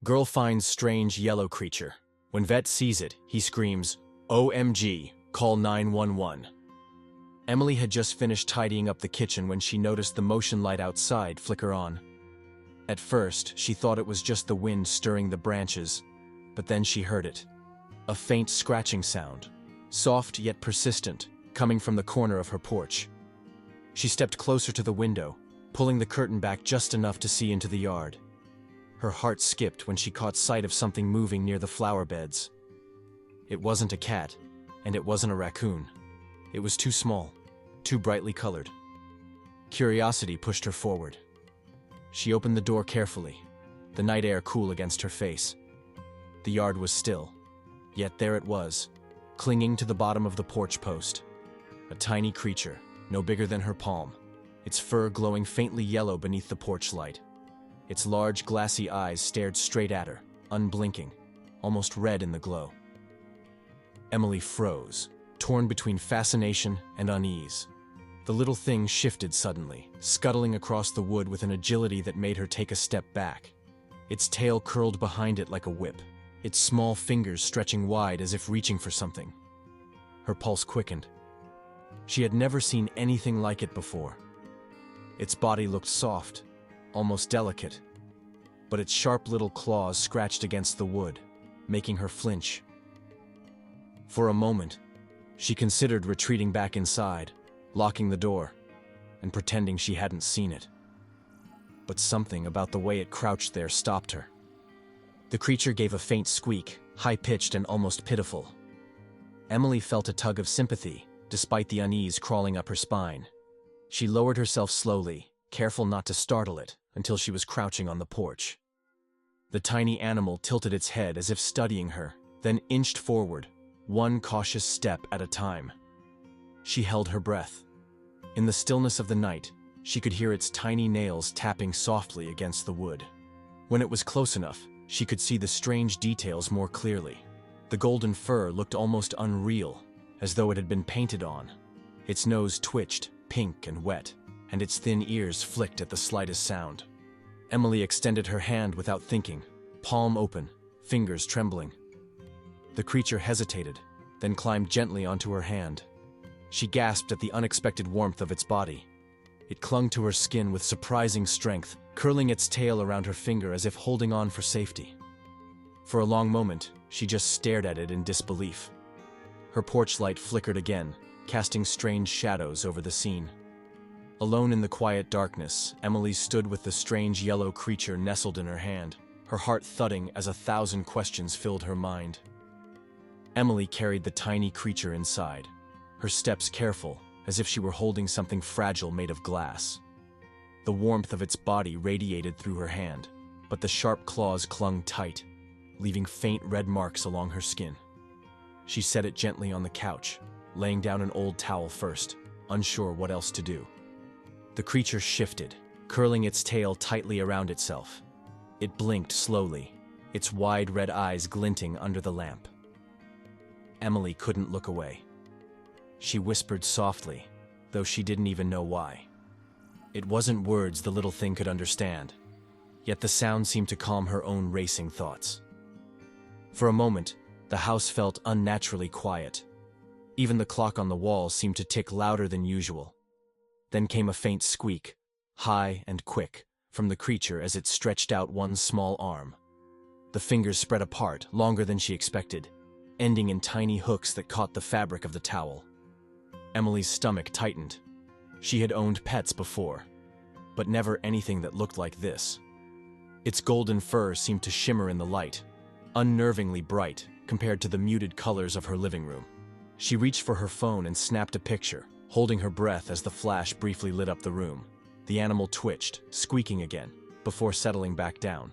Girl finds strange yellow creature. When vet sees it, he screams, "OMG, call 911." Emily had just finished tidying up the kitchen when she noticed the motion light outside flicker on. At first, she thought it was just the wind stirring the branches, but then she heard it. A faint scratching sound, soft yet persistent, coming from the corner of her porch. She stepped closer to the window, pulling the curtain back just enough to see into the yard. Her heart skipped when she caught sight of something moving near the flower beds. It wasn't a cat, and it wasn't a raccoon. It was too small, too brightly colored. Curiosity pushed her forward. She opened the door carefully, the night air cool against her face. The yard was still, yet there it was, clinging to the bottom of the porch post. A tiny creature, no bigger than her palm, its fur glowing faintly yellow beneath the porch light. Its large, glassy eyes stared straight at her, unblinking, almost red in the glow. Emily froze, torn between fascination and unease. The little thing shifted suddenly, scuttling across the wood with an agility that made her take a step back. Its tail curled behind it like a whip, its small fingers stretching wide as if reaching for something. Her pulse quickened. She had never seen anything like it before. Its body looked soft, almost delicate, but its sharp little claws scratched against the wood, making her flinch. For a moment, she considered retreating back inside, locking the door, and pretending she hadn't seen it. But something about the way it crouched there stopped her. The creature gave a faint squeak, high-pitched and almost pitiful. Emily felt a tug of sympathy, despite the unease crawling up her spine. She lowered herself slowly, careful not to startle it, until she was crouching on the porch. The tiny animal tilted its head as if studying her, then inched forward, one cautious step at a time. She held her breath. In the stillness of the night, she could hear its tiny nails tapping softly against the wood. When it was close enough, she could see the strange details more clearly. The golden fur looked almost unreal, as though it had been painted on. Its nose twitched, pink and wet, and its thin ears flicked at the slightest sound. Emily extended her hand without thinking, palm open, fingers trembling. The creature hesitated, then climbed gently onto her hand. She gasped at the unexpected warmth of its body. It clung to her skin with surprising strength, curling its tail around her finger as if holding on for safety. For a long moment, she just stared at it in disbelief. Her porch light flickered again, casting strange shadows over the scene. Alone in the quiet darkness, Emily stood with the strange yellow creature nestled in her hand, her heart thudding as 1,000 questions filled her mind. Emily carried the tiny creature inside, her steps careful, as if she were holding something fragile made of glass. The warmth of its body radiated through her hand, but the sharp claws clung tight, leaving faint red marks along her skin. She set it gently on the couch, laying down an old towel first, unsure what else to do. The creature shifted, curling its tail tightly around itself. It blinked slowly, its wide red eyes glinting under the lamp. Emily couldn't look away. She whispered softly, though she didn't even know why. It wasn't words the little thing could understand, yet the sound seemed to calm her own racing thoughts. For a moment, the house felt unnaturally quiet. Even the clock on the wall seemed to tick louder than usual. Then came a faint squeak, high and quick, from the creature as it stretched out one small arm. The fingers spread apart, longer than she expected, ending in tiny hooks that caught the fabric of the towel. Emily's stomach tightened. She had owned pets before, but never anything that looked like this. Its golden fur seemed to shimmer in the light, unnervingly bright compared to the muted colors of her living room. She reached for her phone and snapped a picture, holding her breath as the flash briefly lit up the room. The animal twitched, squeaking again, before settling back down.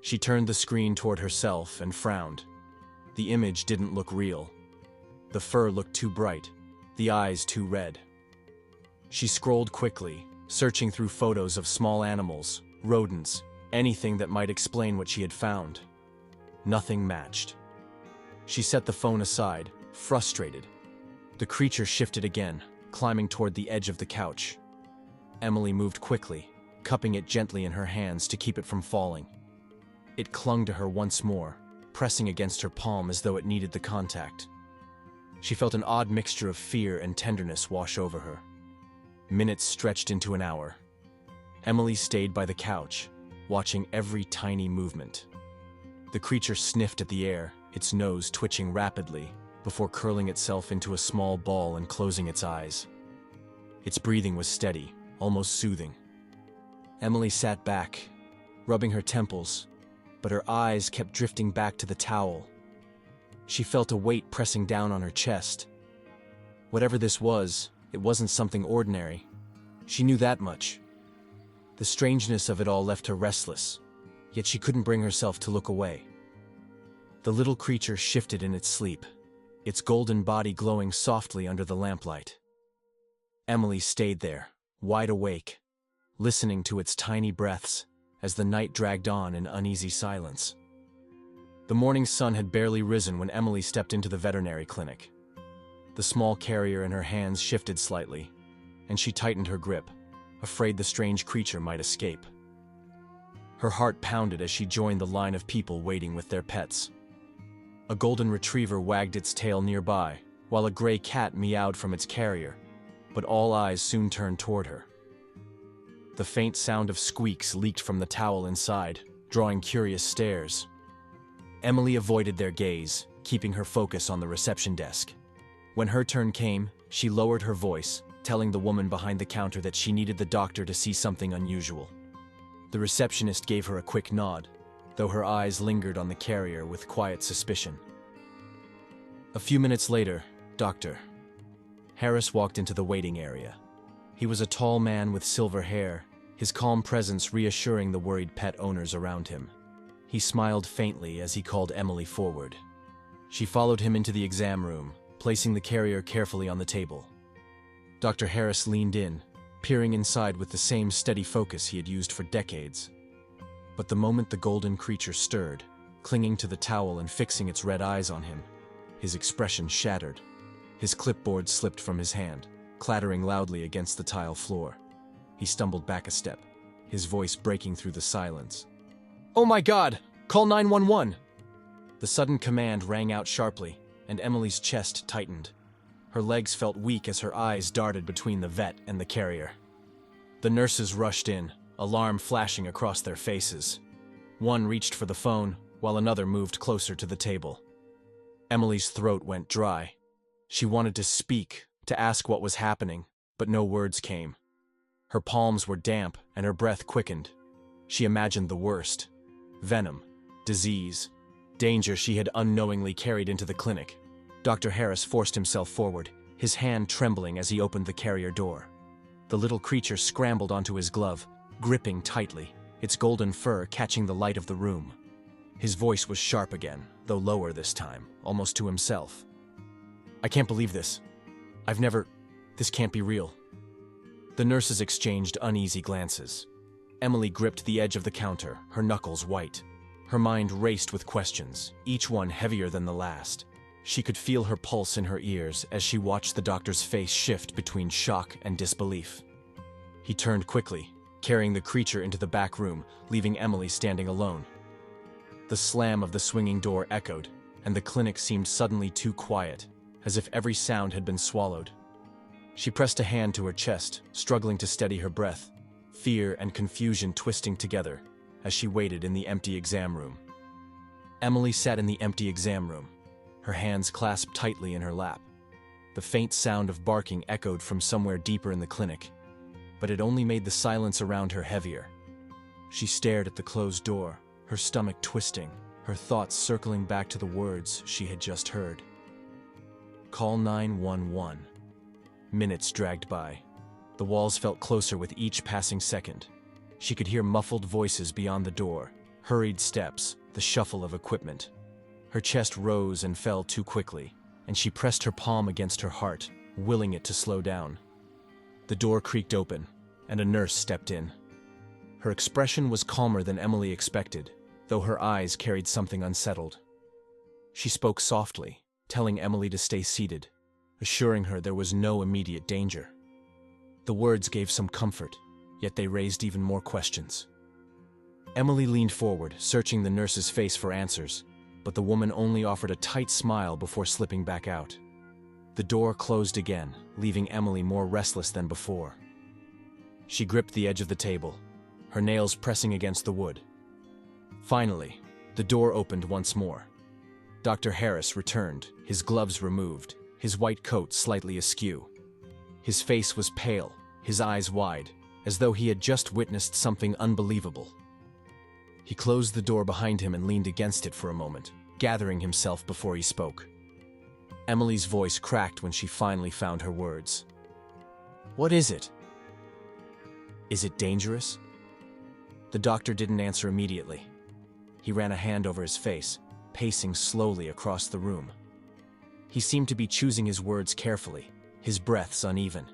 She turned the screen toward herself and frowned. The image didn't look real. The fur looked too bright, the eyes too red. She scrolled quickly, searching through photos of small animals, rodents, anything that might explain what she had found. Nothing matched. She set the phone aside, frustrated. The creature shifted again, climbing toward the edge of the couch. Emily moved quickly, cupping it gently in her hands to keep it from falling. It clung to her once more, pressing against her palm as though it needed the contact. She felt an odd mixture of fear and tenderness wash over her. Minutes stretched into an hour. Emily stayed by the couch, watching every tiny movement. The creature sniffed at the air, its nose twitching rapidly, before curling itself into a small ball and closing its eyes. Its breathing was steady, almost soothing. Emily sat back, rubbing her temples, but her eyes kept drifting back to the towel. She felt a weight pressing down on her chest. Whatever this was, it wasn't something ordinary. She knew that much. The strangeness of it all left her restless, yet she couldn't bring herself to look away. The little creature shifted in its sleep, its golden body glowing softly under the lamplight. Emily stayed there, wide awake, listening to its tiny breaths as the night dragged on in uneasy silence. The morning sun had barely risen when Emily stepped into the veterinary clinic. The small carrier in her hands shifted slightly, and she tightened her grip, afraid the strange creature might escape. Her heart pounded as she joined the line of people waiting with their pets. A golden retriever wagged its tail nearby, while a gray cat meowed from its carrier, but all eyes soon turned toward her. The faint sound of squeaks leaked from the towel inside, drawing curious stares. Emily avoided their gaze, keeping her focus on the reception desk. When her turn came, she lowered her voice, telling the woman behind the counter that she needed the doctor to see something unusual. The receptionist gave her a quick nod, though her eyes lingered on the carrier with quiet suspicion. A few minutes later, Dr. Harris walked into the waiting area. He was a tall man with silver hair, his calm presence reassuring the worried pet owners around him. He smiled faintly as he called Emily forward. She followed him into the exam room, placing the carrier carefully on the table. Dr. Harris leaned in, peering inside with the same steady focus he had used for decades. But the moment the golden creature stirred, clinging to the towel and fixing its red eyes on him, his expression shattered. His clipboard slipped from his hand, clattering loudly against the tile floor. He stumbled back a step, his voice breaking through the silence. "Oh my God! Call 911!" The sudden command rang out sharply, and Emily's chest tightened. Her legs felt weak as her eyes darted between the vet and the carrier. The nurses rushed in, alarm flashing across their faces. One reached for the phone, while another moved closer to the table. Emily's throat went dry. She wanted to speak, to ask what was happening, but no words came. Her palms were damp, and her breath quickened. She imagined the worst: venom, disease, danger she had unknowingly carried into the clinic. Dr. Harris forced himself forward, his hand trembling as he opened the carrier door. The little creature scrambled onto his glove, gripping tightly, its golden fur catching the light of the room. His voice was sharp again, though lower this time, almost to himself. "I can't believe this. This can't be real." The nurses exchanged uneasy glances. Emily gripped the edge of the counter, her knuckles white. Her mind raced with questions, each one heavier than the last. She could feel her pulse in her ears as she watched the doctor's face shift between shock and disbelief. He turned quickly, carrying the creature into the back room, leaving Emily standing alone. The slam of the swinging door echoed, and the clinic seemed suddenly too quiet, as if every sound had been swallowed. She pressed a hand to her chest, struggling to steady her breath, fear and confusion twisting together as she waited in the empty exam room. Emily sat in the empty exam room, her hands clasped tightly in her lap. The faint sound of barking echoed from somewhere deeper in the clinic, but it only made the silence around her heavier. She stared at the closed door, her stomach twisting, her thoughts circling back to the words she had just heard. Call 911. Minutes dragged by. The walls felt closer with each passing second. She could hear muffled voices beyond the door, hurried steps, the shuffle of equipment. Her chest rose and fell too quickly, and she pressed her palm against her heart, willing it to slow down. The door creaked open, and a nurse stepped in. Her expression was calmer than Emily expected, though her eyes carried something unsettled. She spoke softly, telling Emily to stay seated, assuring her there was no immediate danger. The words gave some comfort, yet they raised even more questions. Emily leaned forward, searching the nurse's face for answers, but the woman only offered a tight smile before slipping back out. The door closed again, leaving Emily more restless than before. She gripped the edge of the table, her nails pressing against the wood. Finally, the door opened once more. Dr. Harris returned, his gloves removed, his white coat slightly askew. His face was pale, his eyes wide, as though he had just witnessed something unbelievable. He closed the door behind him and leaned against it for a moment, gathering himself before he spoke. Emily's voice cracked when she finally found her words. "What is it? Is it dangerous?" The doctor didn't answer immediately. He ran a hand over his face, pacing slowly across the room. He seemed to be choosing his words carefully, his breaths uneven.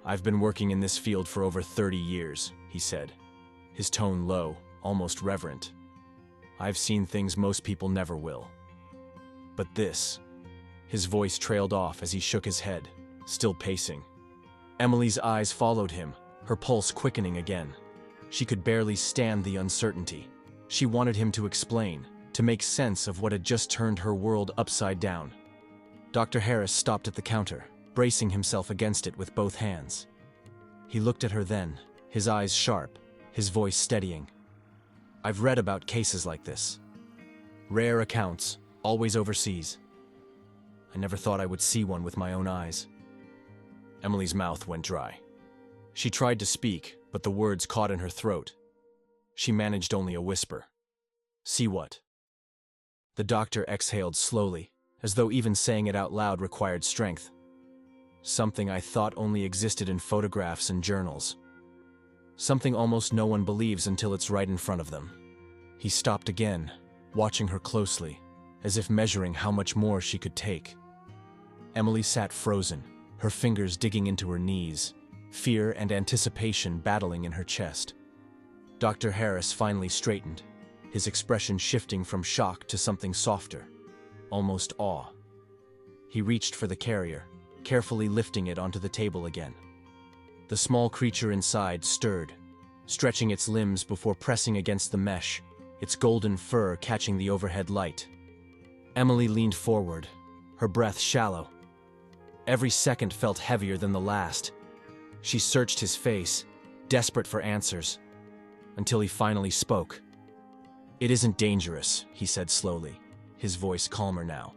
"I've been working in this field for over 30 years, he said, his tone low, almost reverent. "I've seen things most people never will. But this..." His voice trailed off as he shook his head, still pacing. Emily's eyes followed him, her pulse quickening again. She could barely stand the uncertainty. She wanted him to explain, to make sense of what had just turned her world upside down. Dr. Harris stopped at the counter, bracing himself against it with both hands. He looked at her then, his eyes sharp, his voice steadying. "I've read about cases like this. Rare accounts, always overseas. I never thought I would see one with my own eyes." Emily's mouth went dry. She tried to speak, but the words caught in her throat. She managed only a whisper. "See what?" The doctor exhaled slowly, as though even saying it out loud required strength. "Something I thought only existed in photographs and journals. Something almost no one believes until it's right in front of them." He stopped again, watching her closely, as if measuring how much more she could take. Emily sat frozen, her fingers digging into her knees, fear and anticipation battling in her chest. Dr. Harris finally straightened, his expression shifting from shock to something softer, almost awe. He reached for the carrier, carefully lifting it onto the table again. The small creature inside stirred, stretching its limbs before pressing against the mesh, its golden fur catching the overhead light. Emily leaned forward, her breath shallow. Every second felt heavier than the last. She searched his face, desperate for answers, until he finally spoke. "It isn't dangerous," he said slowly, his voice calmer now.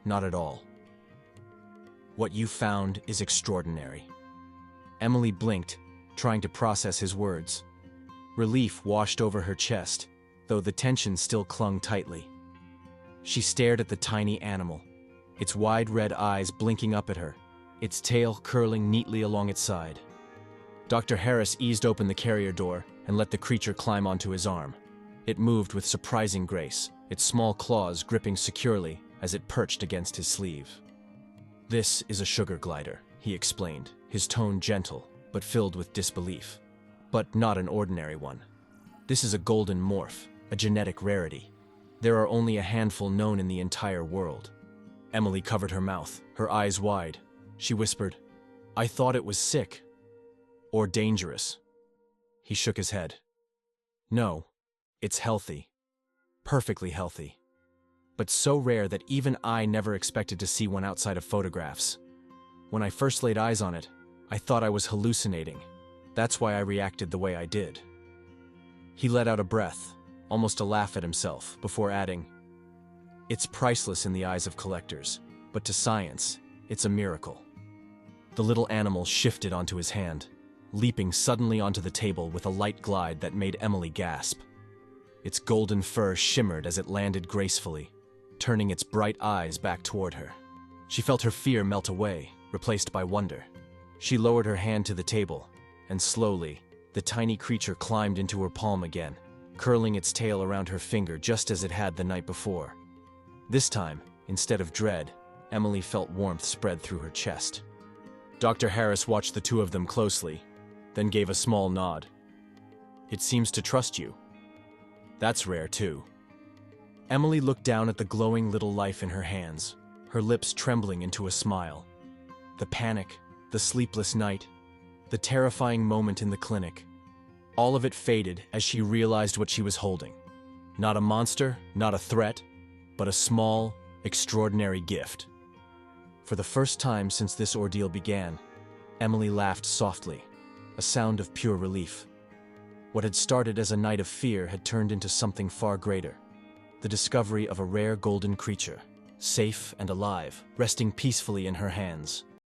"Not at all. What you found is extraordinary." Emily blinked, trying to process his words. Relief washed over her chest, though the tension still clung tightly. She stared at the tiny animal, its wide red eyes blinking up at her, its tail curling neatly along its side. Dr. Harris eased open the carrier door and let the creature climb onto his arm. It moved with surprising grace, its small claws gripping securely as it perched against his sleeve. "This is a sugar glider," he explained, his tone gentle, but filled with disbelief. "But not an ordinary one. This is a golden morph, a genetic rarity. There are only a handful known in the entire world." Emily covered her mouth, her eyes wide. She whispered, "I thought it was sick. Or dangerous." He shook his head. "No, it's healthy. Perfectly healthy. But so rare that even I never expected to see one outside of photographs. When I first laid eyes on it, I thought I was hallucinating. That's why I reacted the way I did." He let out a breath, almost a laugh at himself, before adding, "It's priceless in the eyes of collectors, but to science, it's a miracle." The little animal shifted onto his hand, leaping suddenly onto the table with a light glide that made Emily gasp. Its golden fur shimmered as it landed gracefully, turning its bright eyes back toward her. She felt her fear melt away, replaced by wonder. She lowered her hand to the table, and slowly, the tiny creature climbed into her palm again, curling its tail around her finger just as it had the night before. This time, instead of dread, Emily felt warmth spread through her chest. Dr. Harris watched the two of them closely, then gave a small nod. "It seems to trust you. That's rare, too." Emily looked down at the glowing little life in her hands, her lips trembling into a smile. The panic, the sleepless night, the terrifying moment in the clinic. All of it faded as she realized what she was holding. Not a monster, not a threat, but a small, extraordinary gift. For the first time since this ordeal began, Emily laughed softly, a sound of pure relief. What had started as a night of fear had turned into something far greater. The discovery of a rare golden creature, safe and alive, resting peacefully in her hands.